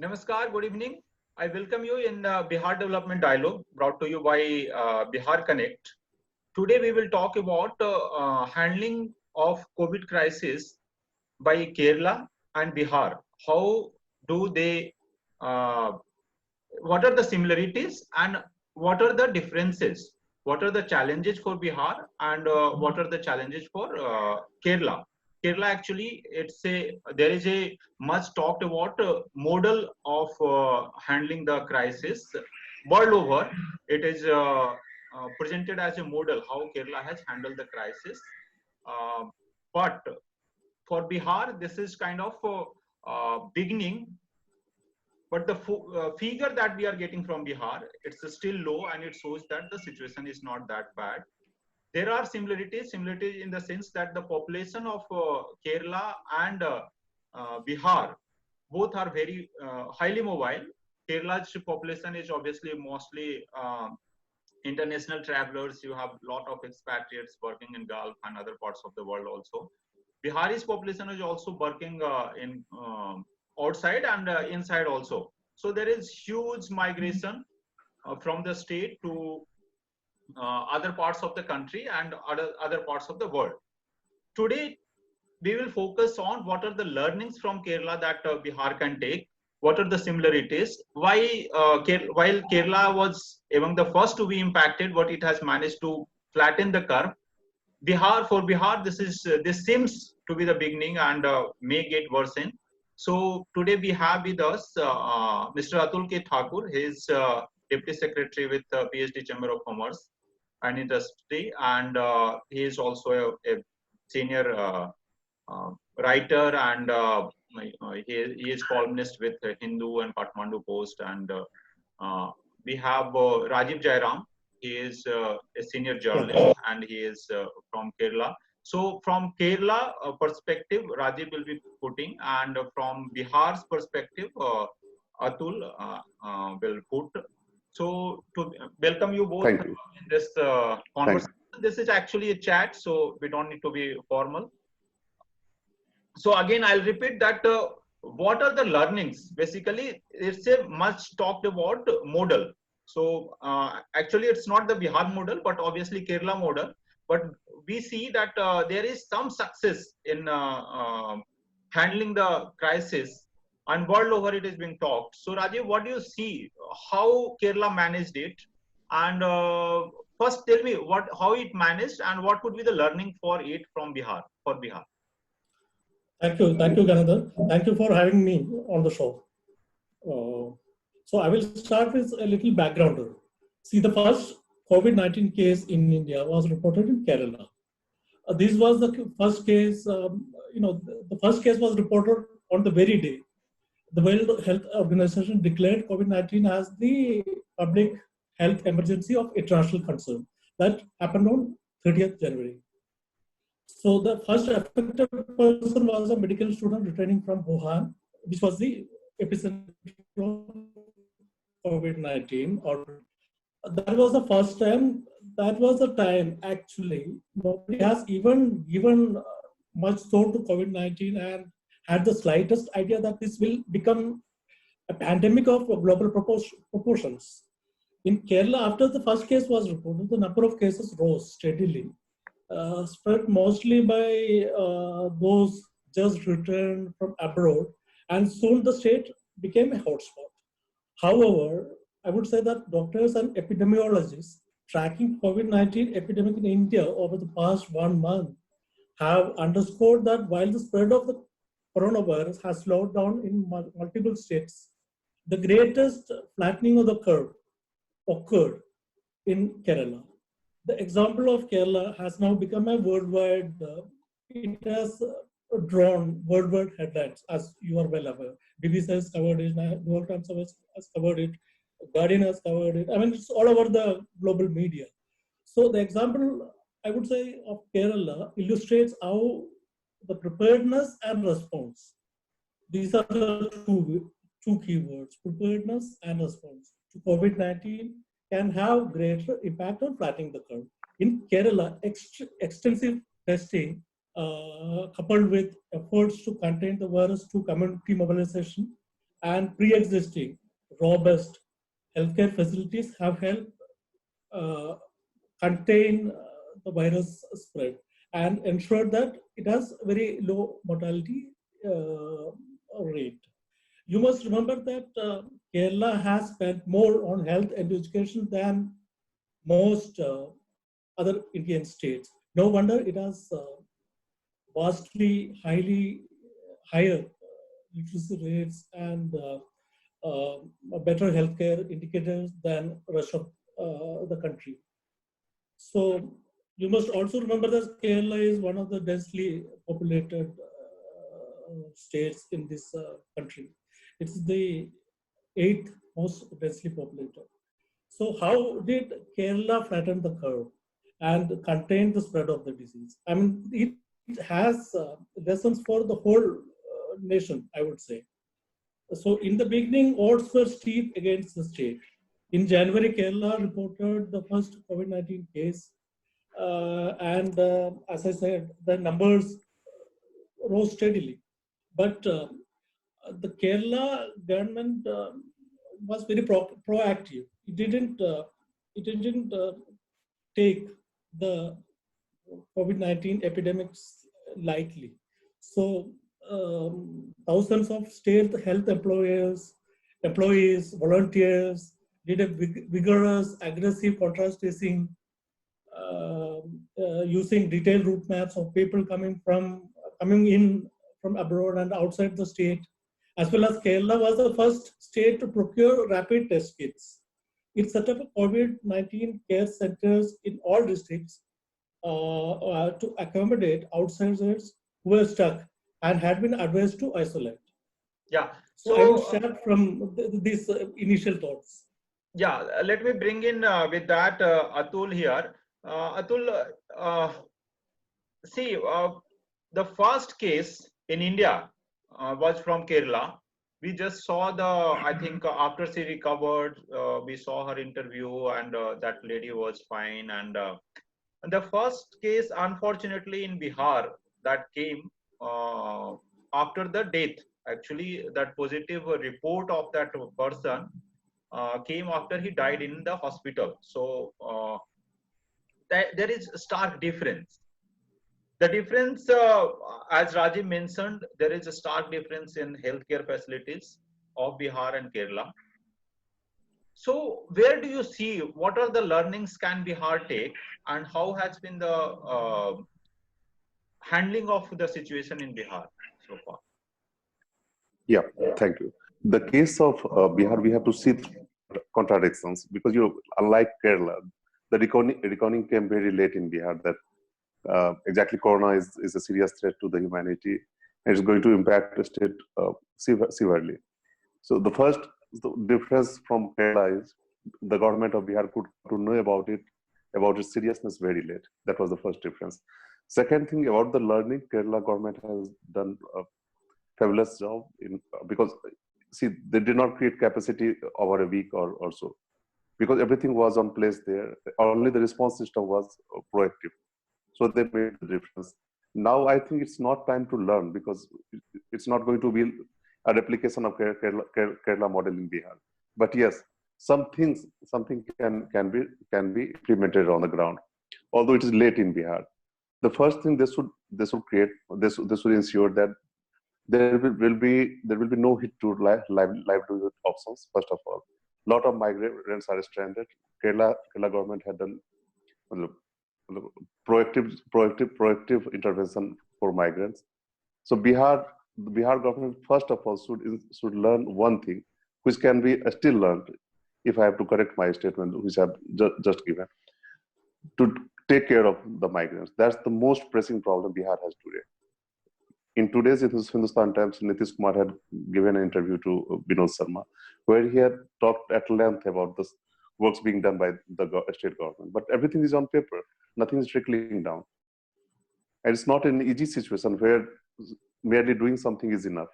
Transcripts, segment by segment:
Namaskar, good evening. I welcome you in Bihar Development Dialogue brought to you by Bihar Connect. Today we will talk about handling of COVID crisis by Kerala and Bihar. How do they, uh, what are the similarities and what are the differences? What are the challenges for Bihar and what are the challenges for Kerala? Kerala actually, there is a much talked about model of handling the crisis world over. It is presented as a model how Kerala has handled the crisis. Uh, but for Bihar, this is kind of beginning, but the figure that we are getting from Bihar, it's still low and it shows that the situation is not that bad. There are similarities in the sense that the population of Kerala and Bihar both are very highly mobile. Kerala's population is obviously mostly international travelers. You have a lot of expatriates working in Gulf and other parts of the world also. Bihari's population is also working in outside and inside also. So there is huge migration from the state to other parts of the country and other parts of the world. Today, we will focus on what are the learnings from Kerala that Bihar can take. What are the similarities? While Kerala was among the first to be impacted, what it has managed to flatten the curve. For Bihar, this seems to be the beginning and may get worsen. So today we have with us Mr. Atul K. Thakur. He is Deputy Secretary with PhD Chamber of Commerce and Industry, and he is also a senior writer, and he is columnist with Hindu and Kathmandu Post. And we have Rajiv Jairam. He is a senior journalist and he is from Kerala. So from Kerala perspective, Rajiv will be putting, and from Bihar's perspective, Atul will put. So to welcome you both Thank you. in this conversation. This is actually a chat, so we don't need to be formal. So again, I'll repeat that what are the learnings? Basically, it's a much talked about model. So actually, it's not the Bihar model, but obviously Kerala model. But we see that there is some success in handling the crisis, and world over it is being talked. So Rajiv, what do you see? How Kerala managed it? And first, tell me how it managed, and what would be the learning for it from Bihar for Bihar. Thank you, Ganadhar. Thank you for having me on the show. So I will start with a little backgrounder. See, the first COVID-19 case in India was reported in Kerala. This was the first case, the first case was reported on the very day the World Health Organization declared COVID-19 as the public health emergency of international concern. That happened on 30th January. So the first affected person was a medical student returning from Wuhan, which was the epicenter of COVID-19. Or that was the first time. That was the time actually nobody has even given much thought to COVID-19 and had the slightest idea that this will become a pandemic of global proportions. In Kerala, after the first case was reported, the number of cases rose steadily. Spread mostly by those just returned from abroad, and soon the state became a hotspot. However, I would say that doctors and epidemiologists tracking COVID-19 epidemic in India over the past 1 month have underscored that while the spread of the coronavirus has slowed down in multiple states, the greatest flattening of the curve occurred in Kerala. The example of Kerala has now become a worldwide, it has drawn worldwide headlines, as you are well aware. BBC has covered it, New York Times has covered it, Guardian has covered it. I mean, it's all over the global media. So the example, I would say, of Kerala illustrates how the preparedness and response, these are the two keywords, preparedness and response to COVID-19 can have greater impact on flattening the curve. In Kerala, extensive testing coupled with efforts to contain the virus through community mobilization and pre-existing robust healthcare facilities have helped uh, contain the virus spread and ensure that it has very low mortality uh, rate. You must remember that Kerala has spent more on health and education than most other Indian states. No wonder it has vastly, highly higher literacy rates and better healthcare indicators than rest of the country. So you must also remember that Kerala is one of the densely populated states in this country. It's the eighth most densely populated. So how did Kerala flatten the curve and contain the spread of the disease? I mean, it has lessons for the whole nation, I would say. So in the beginning, odds were steep against the state. In January, Kerala reported the first COVID-19 case. And as I said, the numbers rose steadily. But the Kerala government was very proactive. It didn't take the COVID-19 epidemics lightly. So thousands of state health employees, volunteers did a vigorous, aggressive contrast tracing using detailed route maps of people coming in from abroad and outside the state, as well as Kerala was the first state to procure rapid test kits. It set up a COVID-19 care centers in all districts to accommodate outsiders who were stuck and had been advised to isolate. Yeah. So I will start from these initial thoughts. Yeah, let me bring in with that Atul here. Atul, see, the first case in India was from Kerala. We just saw I think after she recovered, we saw her interview, and that lady was fine. And the first case, unfortunately, in Bihar that came after the death. Actually, that positive report of that person came after he died in the hospital. So there is a stark difference. The difference, as Rajiv mentioned, there is a stark difference in healthcare facilities of Bihar and Kerala. So where do you see, what are the learnings can Bihar take, and how has been the handling of the situation in Bihar so far? Yeah, thank you. The case of Bihar, we have to see contradictions because unlike Kerala, the reckoning came very late in Bihar that exactly corona is a serious threat to the humanity and it's going to impact the state severely. So the first difference from Kerala is the government of Bihar could to know about its seriousness very late. That was the first difference. Second thing about the learning, Kerala government has done a fabulous job because see, they did not create capacity over a week or so because everything was on place there. Only the response system was proactive. So they made the difference. Now I think it's not time to learn because it's not going to be a replication of Kerala model in Bihar. But yes, something can be implemented on the ground, although it is late in Bihar. The first thing they should ensure that there will be no hit to livelihood options. First of all, a lot of migrants are stranded. Kerala government had done proactive intervention for migrants. So the Bihar government first of all should learn one thing, which can be still learned. If I have to correct my statement, which I've just given, to take care of the migrants. That's the most pressing problem Bihar has today. In today's Hindustan Times, Nitish Kumar had given an interview to Binod Sharma, where he had talked at length about the works being done by the state government. But everything is on paper. Nothing is trickling down. And it's not an easy situation where merely doing something is enough.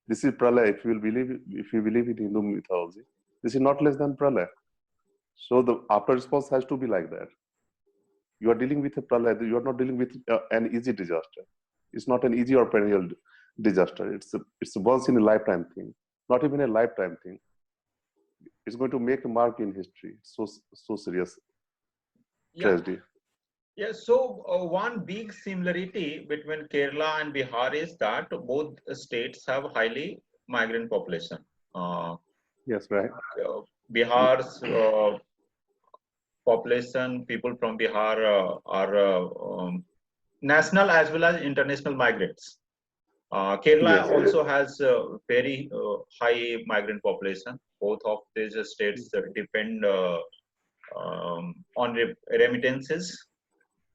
This is pralaya. If you believe in Hindu mythology, this is not less than pralaya. So the after response has to be like that. You are dealing with a pralaya. You are not dealing with an easy disaster. It's not an easy or perennial disaster. It's a once in a lifetime thing. not even a lifetime thing. It's going to make a mark in history. So serious Yeah. tragedy. Yeah, so one big similarity between Kerala and Bihar is that both states have highly migrant population. Uh, Yes, right. Bihar's population, people from Bihar are national as well as international migrants. Kerala Yes. also has a very high migrant population. Both of these states depend on remittances.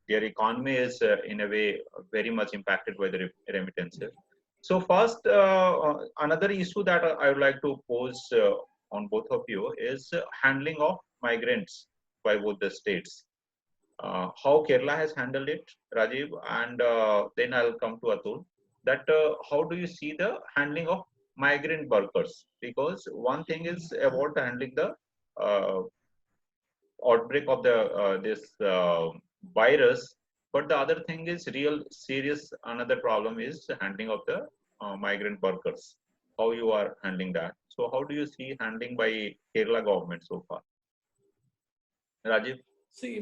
Their economy is in a way very much impacted by the remittances. So first, another issue that I would like to pose on both of you is handling of migrants by both the states. How Kerala has handled it, Rajiv, and then I'll come to Atul. That how do you see the handling of migrant workers? Because one thing is about handling the uh, outbreak of the this virus, but the other thing is real serious. Another problem is handling of the migrant workers. How you are handling that? So how do you see handling by Kerala government so far, Rajiv? See,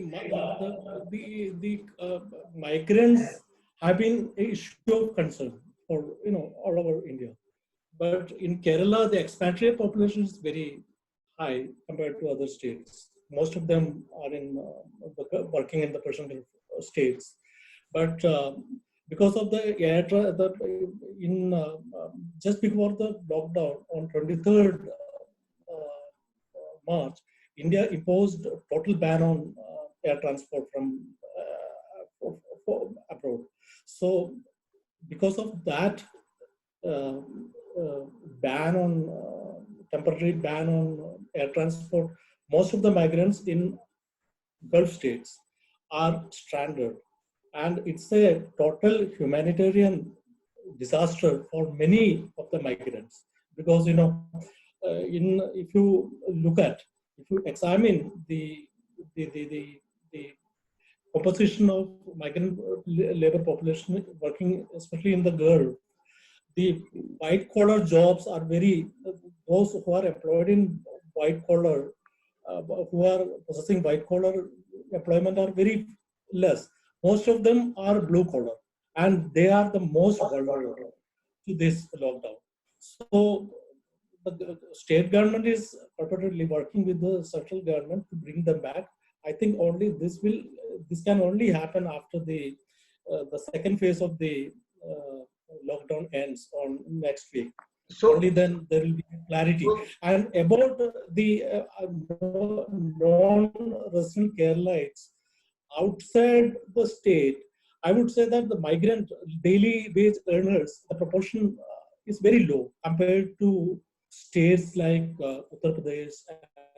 migrants have been an issue of concern for all over India. But in Kerala, the expatriate population is very high compared to other states. Most of them are working in the personal states. But because of the just before the lockdown on 23rd March, India imposed a total ban on air transport from abroad. So because of that uh, ban on temporary ban on air transport, most of the migrants in Gulf states are stranded, and it's a total humanitarian disaster for many of the migrants. Because if you look at, if you examine the composition of migrant labor population working, especially in the Gulf, the white collar jobs are those who are employed in white collar, who are possessing white collar employment are very less. Most of them are blue collar, and they are the most vulnerable to this lockdown. So the state government is purportedly working with the central government to bring them back. I think only this can only happen after the second phase of the uh, lockdown ends on next week. So Only then there will be clarity. And about the non-resident Keralites outside the state, I would say that the migrant daily wage earners, the proportion is very low compared to states like Uttar Pradesh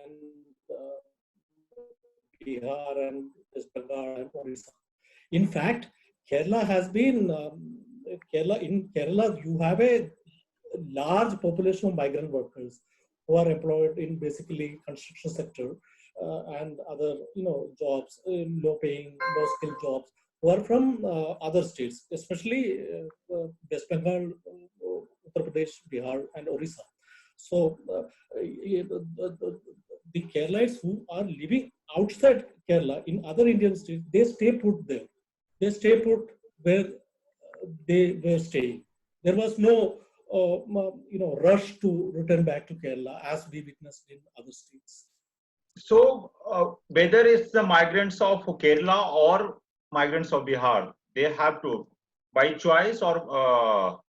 and Bihar and West Bengal and Orissa. In fact, Kerala has been Kerala you have a large population of migrant workers who are employed in basically construction sector and other jobs, low paying, low skill jobs, who are from other states, especially West Bengal, Uttar Pradesh, Bihar, and Orissa. So the Keralites who are living outside Kerala in other Indian states, they stay put there. They stay put where they were staying. There was no rush to return back to Kerala as we witnessed in other states. So, whether it's the migrants of Kerala or migrants of Bihar, they have to, by choice or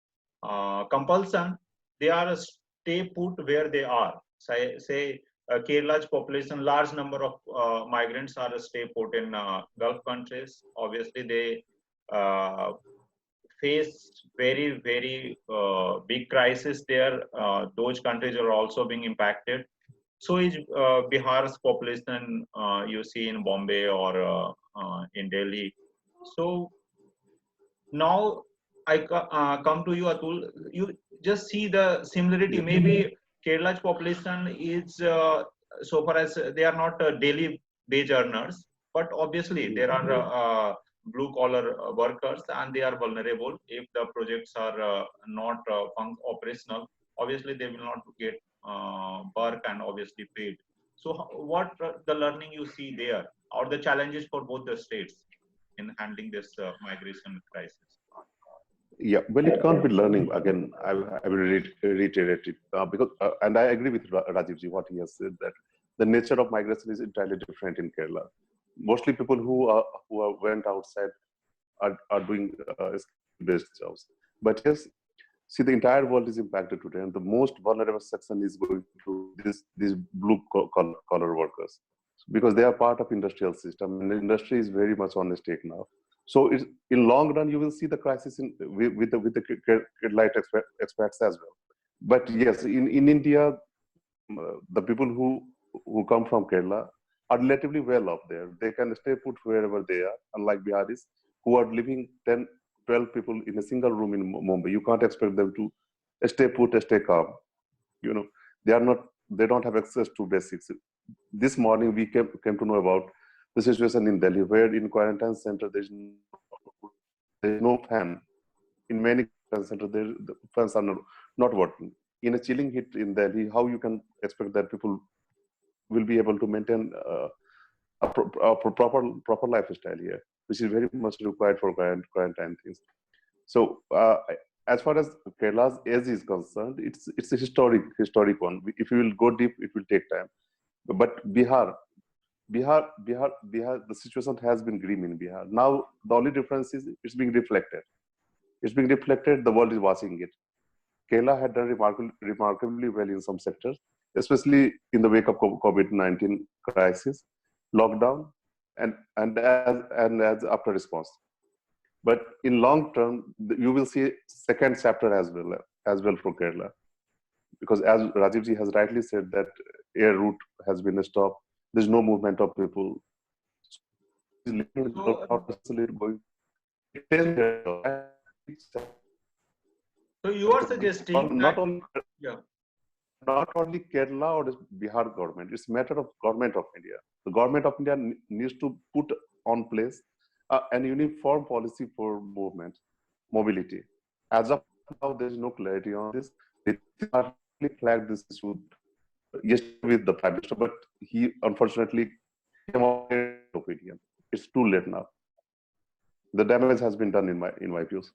compulsion, they are stay put where they are. Say Kerala's population, large number of migrants are stay put in Gulf countries. Obviously, they face very big crisis there. Those countries are also being impacted. So is Bihar's population you see in Bombay or in Delhi. So now I come to you, Atul. You just see the similarity. Maybe Kerala's population is so far as they are not daily wage earners, but obviously there are blue collar workers and they are vulnerable if the projects are not operational obviously they will not get work and obviously paid. So what the learning you see there, or the challenges for both the states in handling this migration crisis? Yeah, well, it can't be learning. Again, I will reiterate it because, and I agree with Rajivji, what he has said, that the nature of migration is entirely different in Kerala. Mostly people who went outside are doing based jobs. But yes, see, the entire world is impacted today, and the most vulnerable section is going to these blue collar workers, because they are part of industrial system, and the industry is very much on stake now. So it's, in long run, you will see the crisis with the light experts as well. But yes, in India, the people who come from Kerala are relatively well off there. They can stay put wherever they are, unlike Biharis who are living 10, 12 people in a single room in Mumbai. You can't expect them to stay put, stay calm. You know, they don't have access to basics. This morning we came to know about the situation in Delhi, where in quarantine center there's no fan. In many quarantine centers, the fans are not working. In a chilling heat in Delhi, how you can expect that people will be able to maintain a proper lifestyle here, which is very much required for quarantine things. So as far as Kerala's age is concerned, it's a historic one. If you will go deep, it will take time. But Bihar, the situation has been grim in Bihar. Now the only difference is it's being reflected. It's being reflected. The world is watching it. Kerala had done remarkably well in some sectors, especially in the wake of COVID-19 crisis, lockdown, and as after response. But in long term, you will see second chapter as well for Kerala, because as Rajivji has rightly said, that air route has been stopped. There's no movement of people. So you are suggesting not that, only yeah. Not only Kerala or Bihar government, it's a matter of government of India. The government of India needs to put on place an uniform policy for mobility. As of now, there is no clarity on this. They flagged this issue yesterday with the Prime Minister, but he unfortunately came out with an opinion. It's too late now. The damage has been done in my views.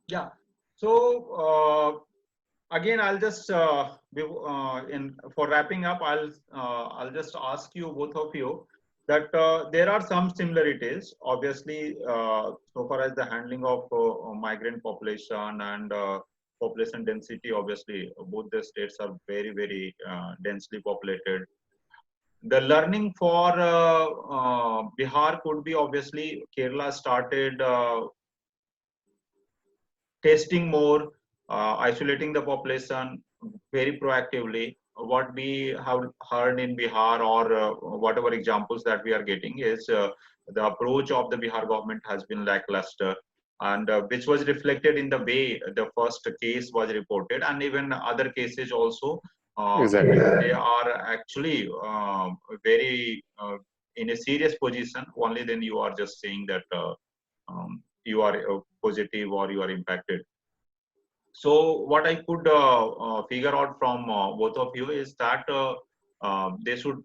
Yeah. So again, I'll just for wrapping up, I'll just ask you, both of you, that there are some similarities, obviously, so far as the handling of migrant population and population density. Obviously, both the states are very, very densely populated. The learning for Bihar could be, obviously, Kerala started testing more, isolating the population very proactively. What we have heard in Bihar, or whatever examples that we are getting, is the approach of the Bihar government has been lackluster, and which was reflected in the way the first case was reported, and even other cases also. Exactly. They are actually very in a serious position. Only then you are just saying that you are positive or you are impacted. So what I could figure out from both of you is that they should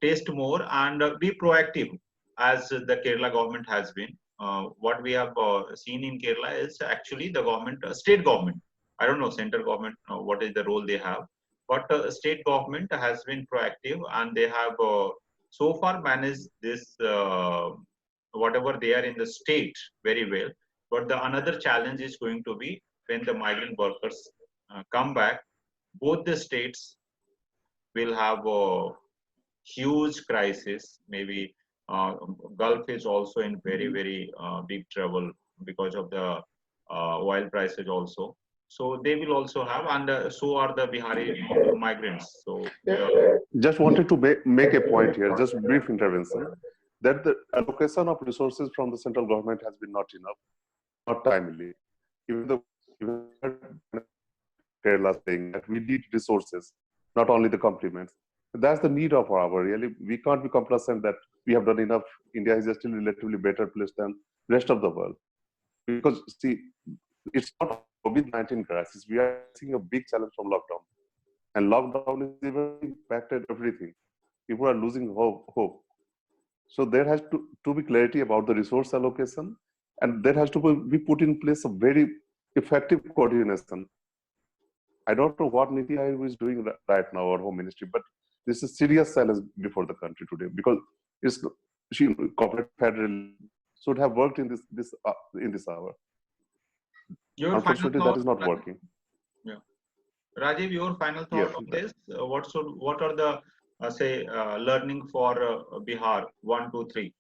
taste more and be proactive, as the Kerala government has been. What we have seen in Kerala is actually the government, state government. I don't know, central government, what is the role they have, but state government has been proactive, and they have so far managed this whatever they are in the state very well. But the another challenge is going to be when the migrant workers come back. Both the states will have a huge crisis. Maybe Gulf is also in very, very big trouble because of the oil prices also. So they will also have, and so are the Bihari migrants. So just wanted to make a point here, just brief intervention, that the allocation of resources from the central government has been not enough, not timely. Even Kerala saying that we need resources, not only the compliments. That's the need of our hour. Really, we can't be complacent that we have done enough. India is still relatively better place than rest of the world, because see, it's not COVID-19 crisis, we are seeing a big challenge from lockdown. And lockdown is even impacted everything. People are losing hope. So there has to be clarity about the resource allocation, and there has to be put in place a very effective coordination. I don't know what Niti Aayog is doing right now, or Home Ministry, but this is serious challenge before the country today, because it's corporate federal should have worked in this hour. Your final Unfortunately, that thought, is not Rajiv? working. Yeah, Rajiv, your final thought Yes. on this? What are the learning for Bihar 1, 2, 3?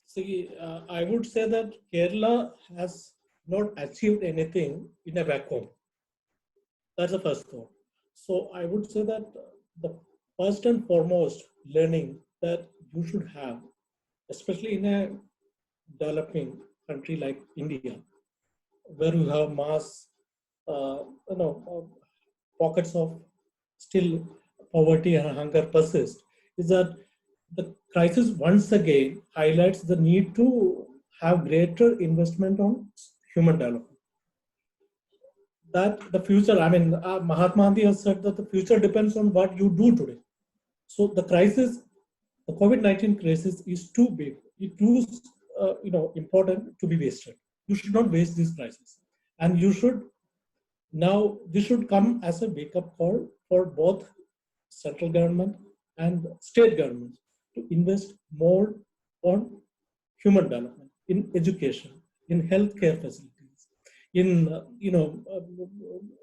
See, I would say that Kerala has not achieved anything in a vacuum. That's the first thought. So I would say that the first and foremost learning that you should have, especially in a developing country like India, where you have mass, uh, you know, pockets of still poverty and hunger persist, is that the crisis once again highlights the need to have greater investment on human development. That the future, I mean, Mahatma Gandhi has said that the future depends on what you do today. So the crisis, the COVID-19 crisis is too big, it's too important to be wasted. You should not waste this crisis. And you should, now this should come as a wake-up call for both central government and state governments to invest more on human development, in education, in healthcare facilities, in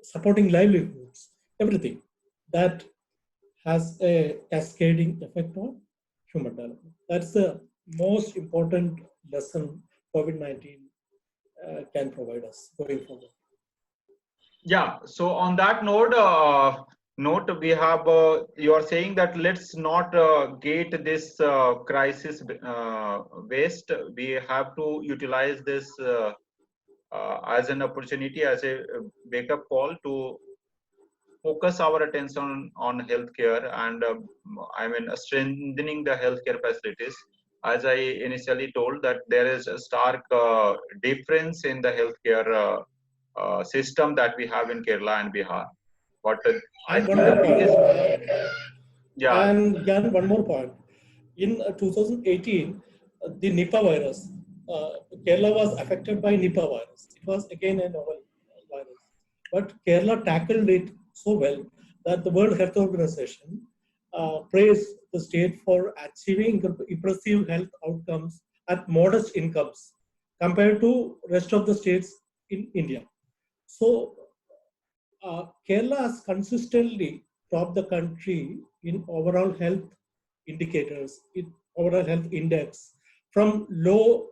supporting livelihoods, everything that has a cascading effect on human development. That's the most important lesson COVID-19 can provide us going forward. Yeah. So on that note, we have you are saying that let's not gate this crisis waste. We have to utilize this as an opportunity, as a wake-up call to focus our attention on healthcare and I mean strengthening the healthcare facilities. As I initially told, that there is a stark difference in the healthcare system that we have in Kerala and Bihar. But I And think one the more biggest, point. yeah, And again, one more point. In 2018, the Nipah virus, Kerala was affected by Nipah virus. It was again a novel virus. But Kerala tackled it so well that the World Health Organization praised the state for achieving impressive health outcomes at modest incomes compared to rest of the states in India. So Kerala has consistently topped the country in overall health indicators, in overall health index, from low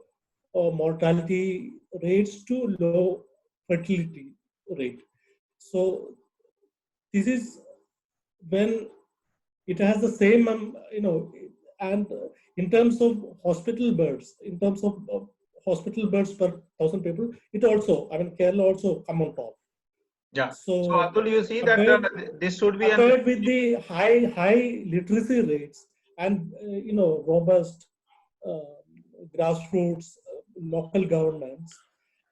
mortality rates to low fertility rate. So this is when it has the same, and in terms of hospital beds, in terms of hospital beds per 1,000 people, it also, I mean, Kerala also come on top. yeah. So So Atul, you see that this should be compared with the high literacy rates and robust grassroots local governments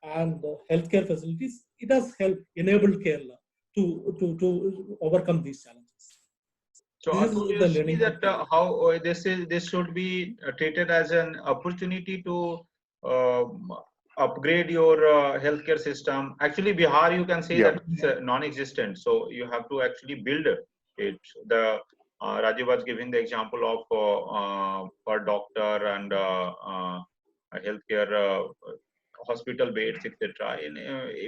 and healthcare facilities, it has helped enabled Kerala to overcome these challenges. So This Atul, is you the see learning from that Kerala. how this should be treated as an opportunity to upgrade your healthcare system. Actually, Bihar, you can say Yeah. that it's non-existent. So you have to actually build it. The Rajiv was giving the example of per doctor and healthcare hospital beds, etc. In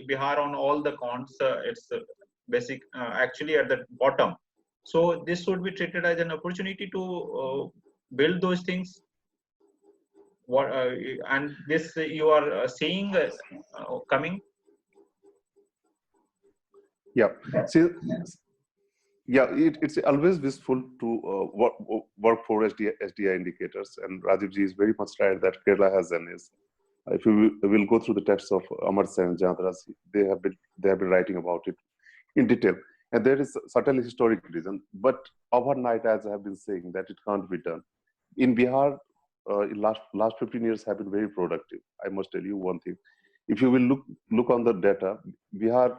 Bihar, on all the counts, it's basic actually at the bottom. So this should be treated as an opportunity to build those things. What and this you are seeing coming. Yeah. See, yeah, it's always useful to work for SDI indicators, and Rajiv ji is very much right that Kerala has an is. If you will go through the texts of Amar Sen and Jandras, they have been writing about it in detail, and there is certainly historic reason. But overnight, as I have been saying, that it can't be done. In Bihar, in last 15 years have been very productive. I must tell you one thing. if you will look on the data, Bihar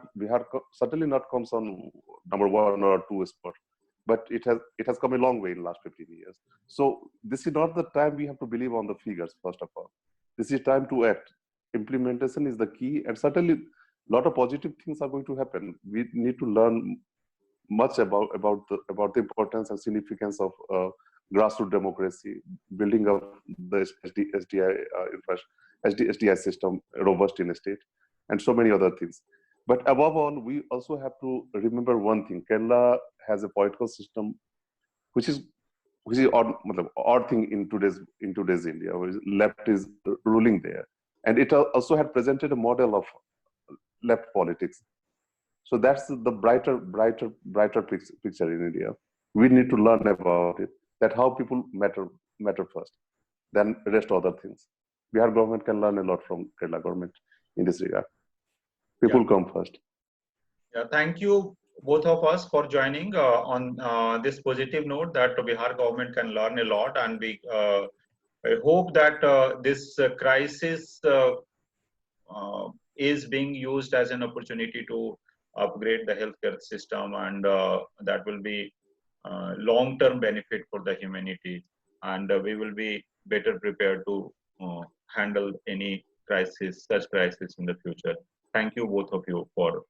certainly not comes on number 1 or 2 spot, but it has come a long way in the last 15 years. So this is not the time we have to believe on the figures. First of all, this is time to act. Implementation is the key, and certainly a lot of positive things are going to happen. We need to learn much about the importance and significance of grassroots democracy, building up the SDI system robust in a state, and so many other things. But above all, we also have to remember one thing: Kerala has a political system which is odd thing in today's India, where left is ruling there, and it also had presented a model of left politics. So that's the brighter picture in India. We need to learn about it. That how people matter first, then the rest of other things. Bihar government can learn a lot from Kerala government in this regard. People come first. Yeah, thank you both of us for joining on this positive note that Bihar government can learn a lot, and we I hope that this crisis is being used as an opportunity to upgrade the healthcare system, and that will be long-term benefit for the humanity, and we will be better prepared to handle any such crisis in the future. Thank you both of you for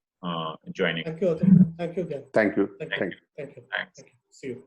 joining. Thank you. Thank you again. Thank you. Thank you. Thank you. Thanks. Thank you. See you.